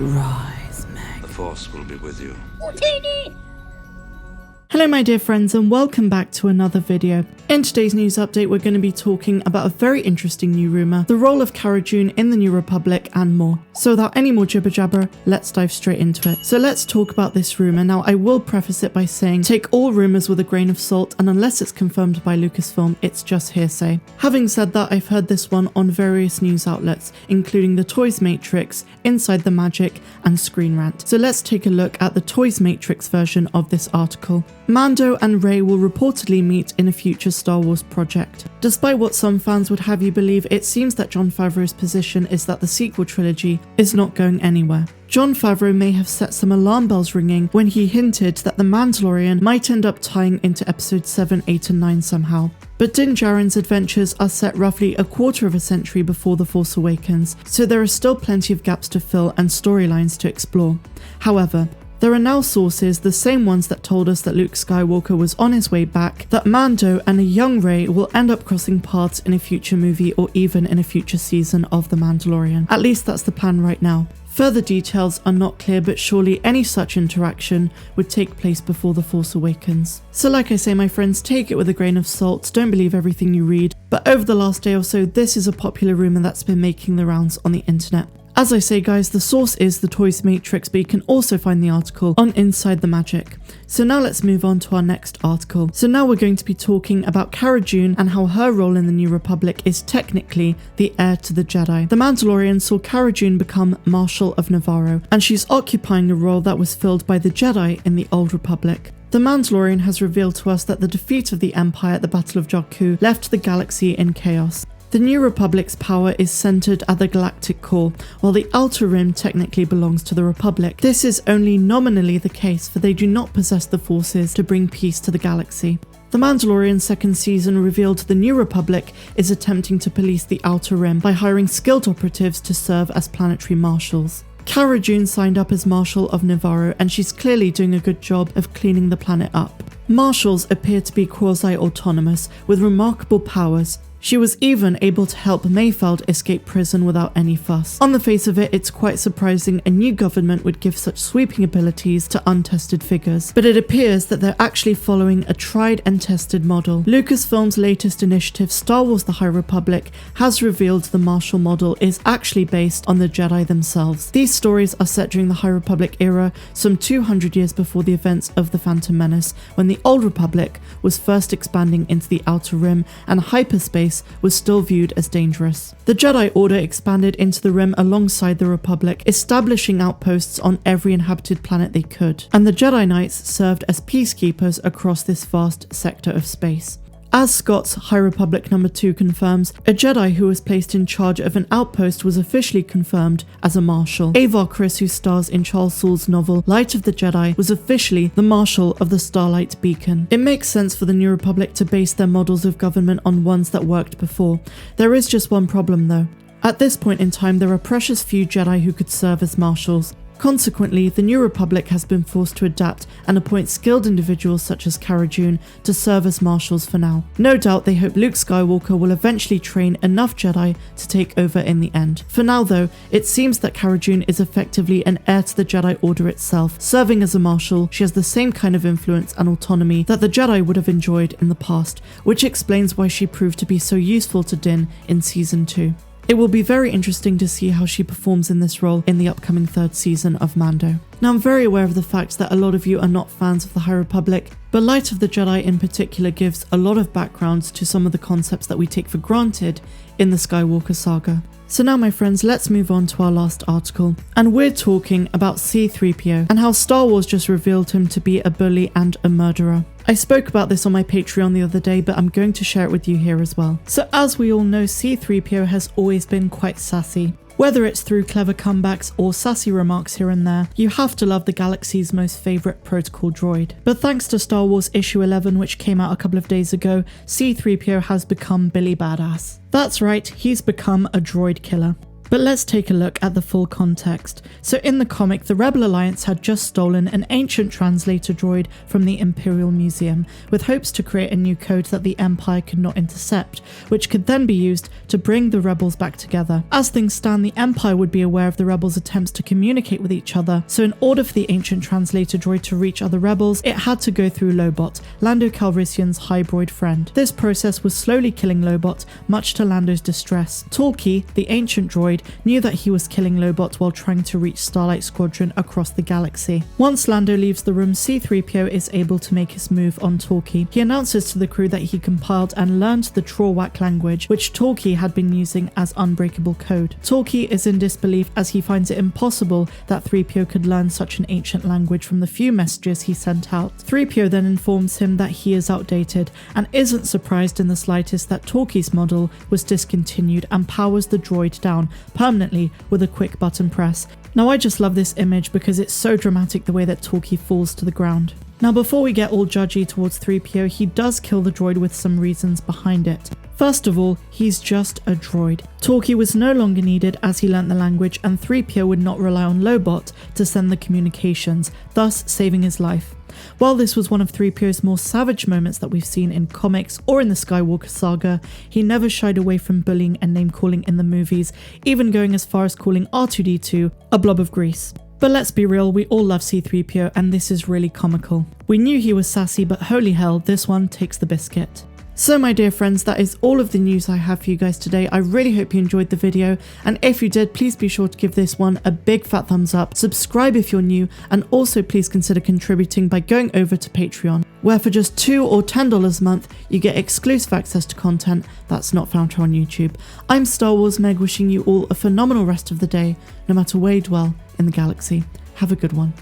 Rise, Meg. The Force will be with you. Hello my dear friends and welcome back to another video. In today's news update we're going to be talking about a very interesting new rumour, the role of Cara Dune in the New Republic and more. So without any more jibber jabber, let's dive straight into it. So let's talk about this rumour. Now I will preface it by saying take all rumours with a grain of salt, and unless it's confirmed by Lucasfilm, it's just hearsay. Having said that, I've heard this one on various news outlets, including the Toys Matrix, Inside the Magic and Screen Rant. So let's take a look at the Toys Matrix version of this article. Mando and Rey will reportedly meet in a future Star Wars project. Despite what some fans would have you believe, it seems that Jon Favreau's position is that the sequel trilogy is not going anywhere. Jon Favreau may have set some alarm bells ringing when he hinted that The Mandalorian might end up tying into episodes 7, 8 and 9 somehow. But Din Djarin's adventures are set roughly a quarter of a century before The Force Awakens, so there are still plenty of gaps to fill and storylines to explore. However, there are now sources, the same ones that told us that Luke Skywalker was on his way back, that Mando and a young Rey will end up crossing paths in a future movie or even in a future season of The Mandalorian. At least that's the plan right now. Further details are not clear, but surely any such interaction would take place before The Force Awakens. So like I say my friends, take it with a grain of salt, don't believe everything you read, but over the last day or so this is a popular rumour that's been making the rounds on the internet. As I say guys, the source is the Toys Matrix, but you can also find the article on Inside the Magic. So now let's move on to our next article. So now we're going to be talking about Cara Dune and how her role in the New Republic is technically the heir to the Jedi. The Mandalorian saw Cara Dune become Marshal of Navarro, and she's occupying a role that was filled by the Jedi in the Old Republic. The Mandalorian has revealed to us that the defeat of the Empire at the Battle of Jakku left the galaxy in chaos. The New Republic's power is centered at the galactic core, while the Outer Rim technically belongs to the Republic. This is only nominally the case, for they do not possess the forces to bring peace to the galaxy. The Mandalorian second season revealed the New Republic is attempting to police the Outer Rim by hiring skilled operatives to serve as planetary marshals. Cara Dune signed up as Marshal of Navarro, and she's clearly doing a good job of cleaning the planet up. Marshals appear to be quasi-autonomous, with remarkable powers. She was even able to help Mayfeld escape prison without any fuss. On the face of it, it's quite surprising a new government would give such sweeping abilities to untested figures, but it appears that they're actually following a tried and tested model. Lucasfilm's latest initiative, Star Wars: The High Republic, has revealed the Marshal model is actually based on the Jedi themselves. These stories are set during the High Republic era, some 200 years before the events of The Phantom Menace, when the Old Republic was first expanding into the Outer Rim and hyperspace was still viewed as dangerous. The Jedi Order expanded into the Rim alongside the Republic, establishing outposts on every inhabited planet they could, and the Jedi Knights served as peacekeepers across this vast sector of space. As Scott's High Republic number 2 confirms, a Jedi who was placed in charge of an outpost was officially confirmed as a Marshal. Avar Kriss, who stars in Charles Soule's novel Light of the Jedi, was officially the Marshal of the Starlight Beacon. It makes sense for the New Republic to base their models of government on ones that worked before. There is just one problem though. At this point in time, there are precious few Jedi who could serve as Marshals. Consequently, the New Republic has been forced to adapt and appoint skilled individuals such as Cara Dune to serve as marshals for now. No doubt they hope Luke Skywalker will eventually train enough Jedi to take over in the end. For now though, it seems that Cara Dune is effectively an heir to the Jedi Order itself. Serving as a marshal, she has the same kind of influence and autonomy that the Jedi would have enjoyed in the past, which explains why she proved to be so useful to Din in Season 2. It will be very interesting to see how she performs in this role in the upcoming third season of Mando. Now I'm very aware of the fact that a lot of you are not fans of the High Republic, but Light of the Jedi in particular gives a lot of background to some of the concepts that we take for granted in the Skywalker saga. So now my friends, let's move on to our last article, and we're talking about C-3PO and how Star Wars just revealed him to be a bully and a murderer. I spoke about this on my Patreon the other day, but I'm going to share it with you here as well. So as we all know, C-3PO has always been quite sassy. Whether it's through clever comebacks or sassy remarks here and there, you have to love the galaxy's most favourite protocol droid. But thanks to Star Wars issue 11, which came out a couple of days ago, C-3PO has become Billy Badass. That's right, he's become a droid killer. But let's take a look at the full context. So in the comic, the Rebel Alliance had just stolen an ancient translator droid from the Imperial Museum, with hopes to create a new code that the Empire could not intercept, which could then be used to bring the rebels back together. As things stand, the Empire would be aware of the rebels' attempts to communicate with each other, so in order for the ancient translator droid to reach other rebels, it had to go through Lobot, Lando Calrissian's hybrid friend. This process was slowly killing Lobot, much to Lando's distress. Talkie, the ancient droid, knew that he was killing Lobot while trying to reach Starlight Squadron across the galaxy. Once Lando leaves the room, C-3PO is able to make his move on Talkie. He announces to the crew that he compiled and learned the Trawak language, which Talkie had been using as unbreakable code. Talkie is in disbelief as he finds it impossible that 3PO could learn such an ancient language from the few messages he sent out. 3PO then informs him that he is outdated and isn't surprised in the slightest that Talkie's model was discontinued and powers the droid down permanently with a quick button press. Now I just love this image because it's so dramatic the way that Talkie falls to the ground. Now before we get all judgy towards 3PO, he does kill the droid with some reasons behind it. First of all, he's just a droid. Talkie was no longer needed as he learnt the language, and 3PO would not rely on Lobot to send the communications, thus saving his life. While this was one of 3PO's more savage moments that we've seen in comics or in the Skywalker saga, he never shied away from bullying and name-calling in the movies, even going as far as calling R2-D2 a blob of grease. But let's be real, we all love C-3PO and this is really comical. We knew he was sassy, but holy hell, this one takes the biscuit. So my dear friends, that is all of the news I have for you guys today. I really hope you enjoyed the video, and if you did, please be sure to give this one a big fat thumbs up, subscribe if you're new, and also please consider contributing by going over to Patreon, where for just $2 or $10 a month, you get exclusive access to content that's not found here on YouTube. I'm Star Wars Meg, wishing you all a phenomenal rest of the day, no matter where you dwell in the galaxy. Have a good one.